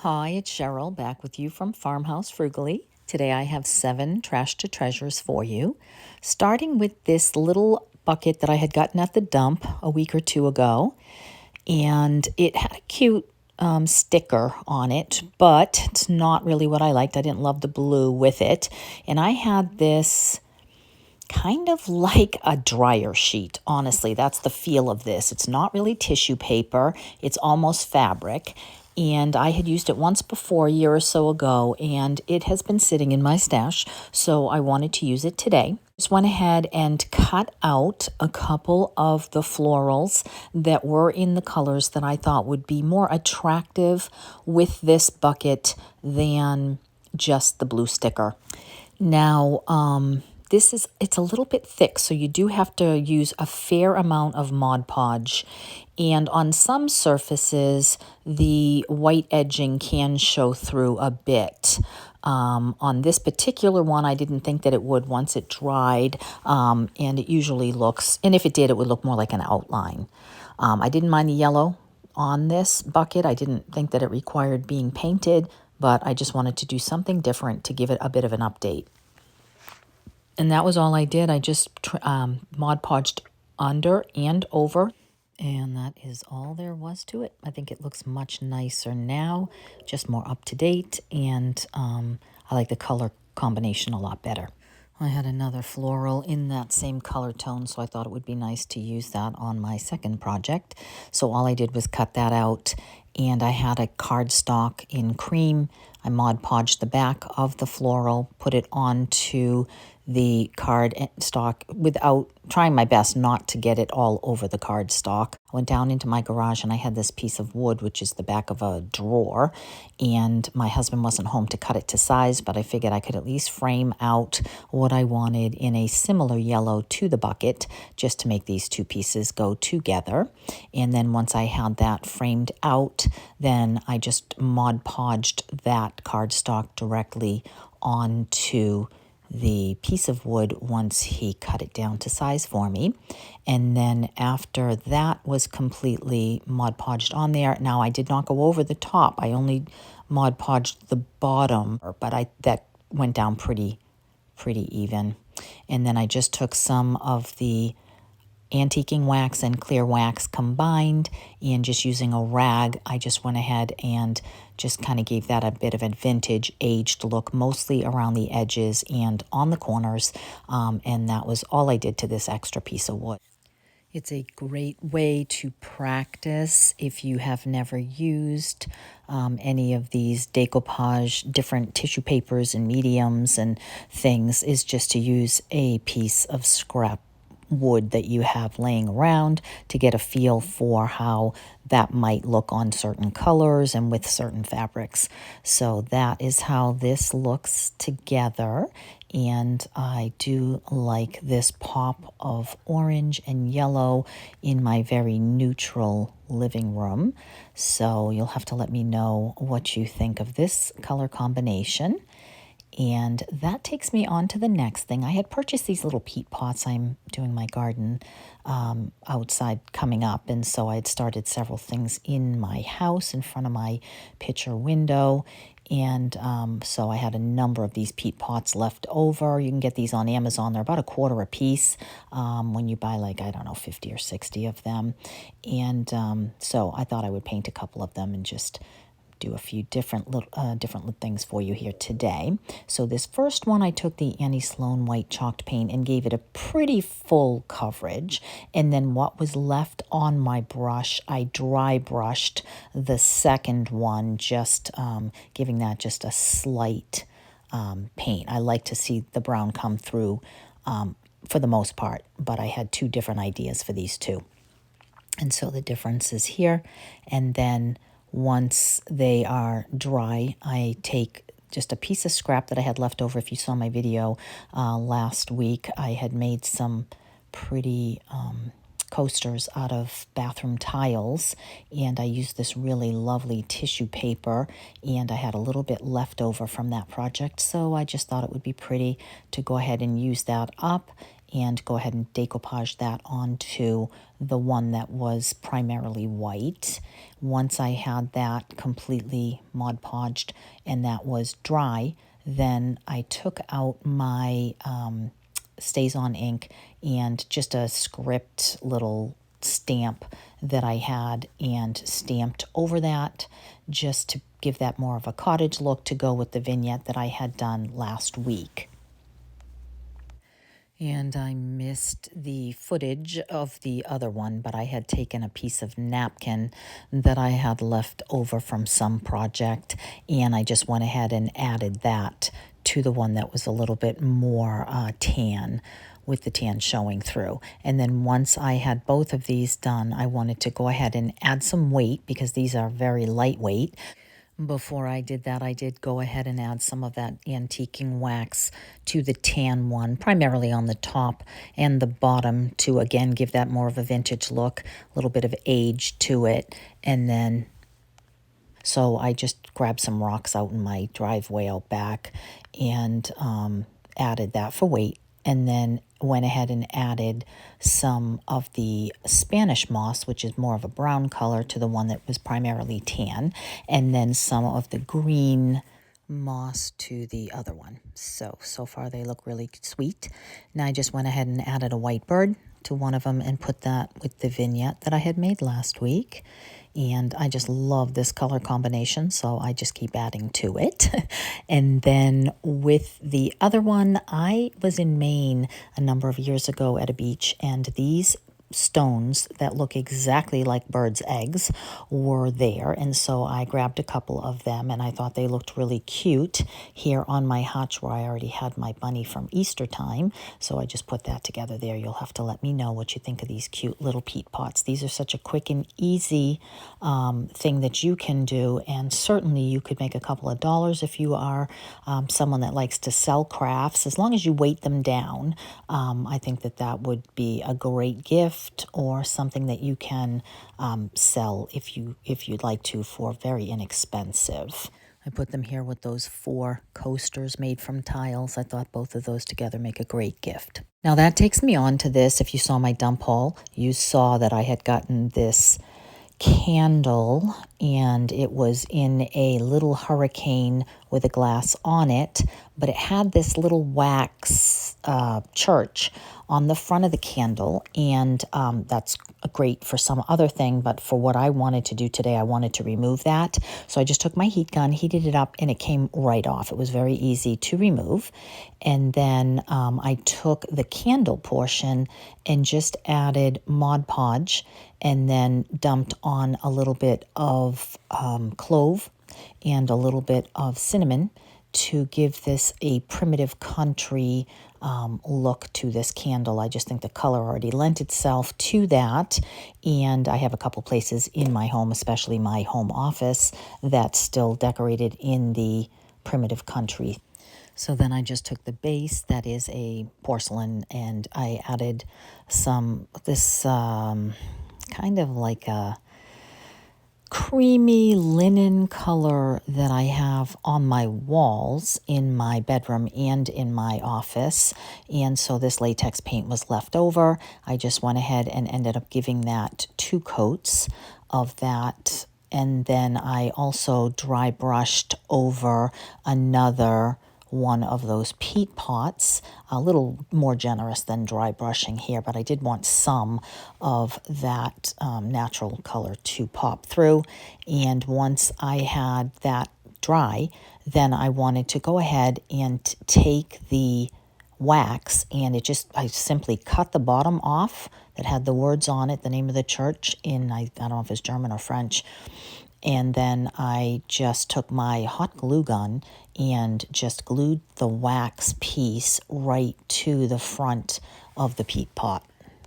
Hi, it's Cheryl back with you from Farmhouse Frugally. Today I have 7 trash to treasures for you, starting with this little bucket that I had gotten at the dump a week or two ago, and it had a cute sticker on it, but it's not really what I liked. I didn't love the blue with it, and I had this kind of like a dryer sheet. Honestly, that's the feel of this. It's not really tissue paper, it's almost fabric. And I had used it once before, a year or so ago, and it has been sitting in my stash, so I wanted to use it today. Just went ahead and cut out a couple of the florals that were in the colors that I thought would be more attractive with this bucket than just the blue sticker. Now, it's a little bit thick, so you do have to use a fair amount of Mod Podge. And on some surfaces, the white edging can show through a bit. On this particular one, I didn't think that it would once it dried, and it usually looks, and if it did, it would look more like an outline. I didn't mind the yellow on this bucket. I didn't think that it required being painted, but I just wanted to do something different to give it a bit of an update. And that was all I did. I just Mod Podged under and over. And that is all there was to it. I think it looks much nicer now, just more up to date. And I like the color combination a lot better. I had another floral in that same color tone, so I thought it would be nice to use that on my second project. So all I did was cut that out, and I had a cardstock in cream. I Mod Podged the back of the floral, put it onto the cardstock without trying my best not to get it all over the cardstock. I went down into my garage and I had this piece of wood, which is the back of a drawer, and my husband wasn't home to cut it to size, but I figured I could at least frame out what I wanted in a similar yellow to the bucket, just to make these two pieces go together. And then once I had that framed out, then I just Mod Podged that cardstock directly onto the piece of wood once he cut it down to size for me. And then after that was completely Mod Podged on there, now I did not go over the top. I only Mod Podged the bottom, but that went down pretty even. And then I just took some of the antiquing wax and clear wax combined, and just using a rag, I just went ahead and just kind of gave that a bit of a vintage aged look, mostly around the edges and on the corners, and that was all I did to this extra piece of wood. It's a great way to practice if you have never used any of these decoupage, different tissue papers and mediums and things, is just to use a piece of scrap wood that you have laying around to get a feel for how that might look on certain colors and with certain fabrics. So that is how this looks together, and I do like this pop of orange and yellow in my very neutral living room. So you'll have to let me know what you think of this color combination. And that takes me on to the next thing. I had purchased these little peat pots. I'm doing my garden outside coming up, and so I had started several things in my house in front of my picture window. And so I had a number of these peat pots left over. You can get these on Amazon. They're about $1 a piece when you buy, like, I don't know, 50 or 60 of them. And so I thought I would paint a couple of them and just do a few different things for you here today. So this first one, I took the Annie Sloan white chalked paint and gave it a pretty full coverage. And then what was left on my brush, I dry brushed the second one, just giving that just a slight paint. I like to see the brown come through for the most part, but I had 2 different ideas for these two. And so the difference is here. And then once they are dry, I take just a piece of scrap that I had left over. If you saw my video last week, I had made some pretty coasters out of bathroom tiles, and I used this really lovely tissue paper, and I had a little bit left over from that project, so I just thought it would be pretty to go ahead and use that up and go ahead and decoupage that onto the one that was primarily white. Once I had that completely Mod Podged and that was dry, then I took out my Stays On ink and just a script little stamp that I had and stamped over that just to give that more of a cottage look to go with the vignette that I had done last week. And I missed the footage of the other one, but I had taken a piece of napkin that I had left over from some project, and I just went ahead and added that to the one that was a little bit more tan, with the tan showing through. And then once I had both of these done, I wanted to go ahead and add some weight because these are very lightweight. Before I did that, I did go ahead and add some of that antiquing wax to the tan one, primarily on the top and the bottom to, again, give that more of a vintage look, a little bit of age to it. And then, so I just grabbed some rocks out in my driveway out back and added that for weight. And then went ahead and added some of the Spanish moss, which is more of a brown color, to the one that was primarily tan, and then some of the green moss to the other one. So far they look really sweet. Now I just went ahead and added a white bird to one of them and put that with the vignette that I had made last week. And I just love this color combination, so I just keep adding to it. And then with the other one, I was in Maine a number of years ago at a beach, and these stones that look exactly like birds' eggs were there, and so I grabbed a couple of them, and I thought they looked really cute here on my hutch where I already had my bunny from Easter time, so I just put that together there. You'll have to let me know what you think of these cute little peat pots. These are such a quick and easy thing that you can do, and certainly you could make a couple of dollars if you are someone that likes to sell crafts, as long as you weight them down. I think that would be a great gift or something that you can sell if you'd like to for very inexpensive. I put them here with those 4 coasters made from tiles. I thought both of those together make a great gift. Now that takes me on to this. If you saw my dump haul, you saw that I had gotten this candle, and it was in a little hurricane with a glass on it, but it had this little wax church on the front of the candle, and that's great for some other thing, but for what I wanted to do today, I wanted to remove that. So I just took my heat gun, heated it up, and it came right off. It was very easy to remove. And then I took the candle portion and just added Mod Podge, and then dumped on a little bit of clove and a little bit of cinnamon to give this a primitive country look to this candle. I just think the color already lent itself to that, and I have a couple places in my home, especially my home office, that's still decorated in the primitive country. So then I just took the base that is a porcelain, and I added this kind of like a creamy linen color that I have on my walls in my bedroom and in my office. And so this latex paint was left over. I just went ahead and ended up giving that 2 coats of that. And then I also dry brushed over another one of those peat pots, a little more generous than dry brushing here, but I did want some of that natural color to pop through. And once I had that dry, then I wanted to go ahead and take the wax, and I simply cut the bottom off that had the words on it, the name of the church in, I don't know if it's German or French. And then I just took my hot glue gun and just glued the wax piece right to the front of the peat pot.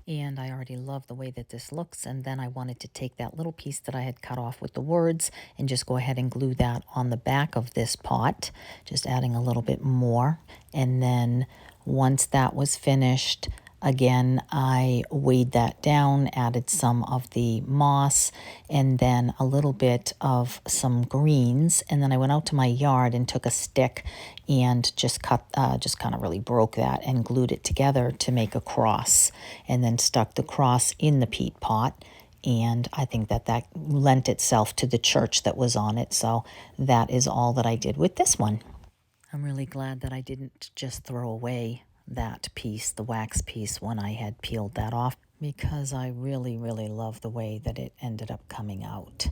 And I already love the way that this looks. And then I wanted to take that little piece that I had cut off with the words and just go ahead and glue that on the back of this pot, just adding a little bit more. And then once that was finished, Again, I weighed that down, added some of the moss, and then a little bit of some greens. And then I went out to my yard and took a stick and just kind of really broke that and glued it together to make a cross. And then stuck the cross in the peat pot. And I think that that lent itself to the church that was on it. So that is all that I did with this one. I'm really glad that I didn't just throw away that piece, the wax piece, when I had peeled that off, because I really, really love the way that it ended up coming out.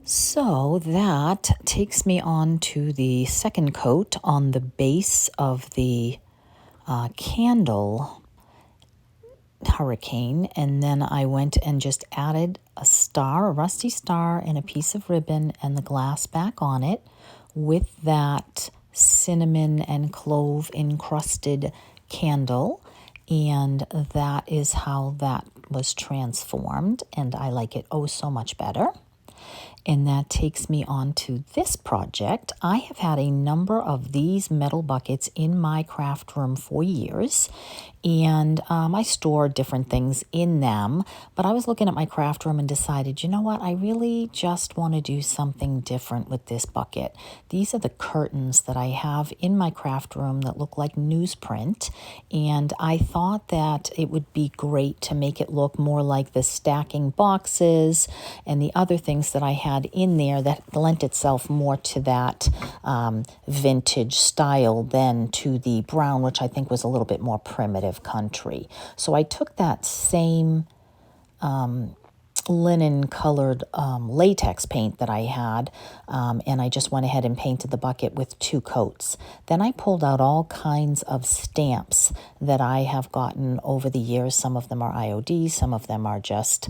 So that takes me on to the second coat on the base of the candle hurricane, and then I went and just added a star, a rusty star, and a piece of ribbon and the glass back on it with that cinnamon and clove encrusted candle, and that is how that was transformed, and I like it oh so much better. And that takes me on to this project. I have had a number of these metal buckets in my craft room for years, and I store different things in them. But I was looking at my craft room and decided, you know what, I really just want to do something different with this bucket. These are the curtains that I have in my craft room that look like newsprint, and I thought that it would be great to make it look more like the stacking boxes and the other things that I had in there that lent itself more to that vintage style than to the brown, which I think was a little bit more primitive country. So I took that same linen colored latex paint that I had, and I just went ahead and painted the bucket with 2 coats. Then I pulled out all kinds of stamps that I have gotten over the years. Some of them are IOD, some of them are just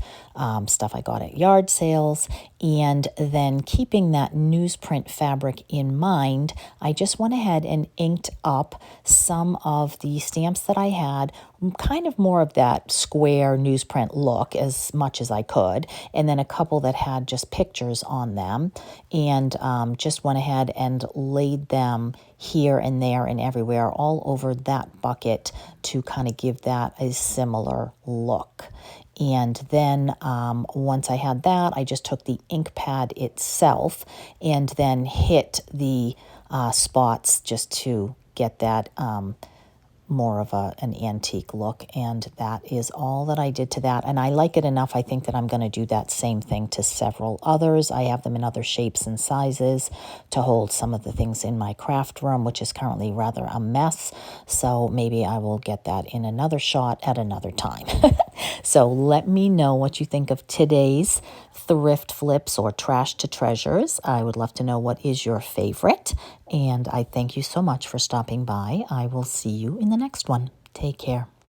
stuff I got at yard sales. And then keeping that newsprint fabric in mind, I just went ahead and inked up some of the stamps that I had, kind of more of that square newsprint look as much as I could, and then a couple that had just pictures on them, and just went ahead and laid them here and there and everywhere all over that bucket to kind of give that a similar look. And then once I had that, I just took the ink pad itself and then hit the spots just to get that more of an antique look, and that is all that I did to that. And I like it enough, I think, that I'm going to do that same thing to several others. I have them in other shapes and sizes to hold some of the things in my craft room, which is currently rather a mess. So maybe I will get that in another shot at another time. So let me know what you think of today's thrift flips or trash to treasures. I would love to know what is your favorite. And I thank you so much for stopping by. I will see you in the next one. Take care.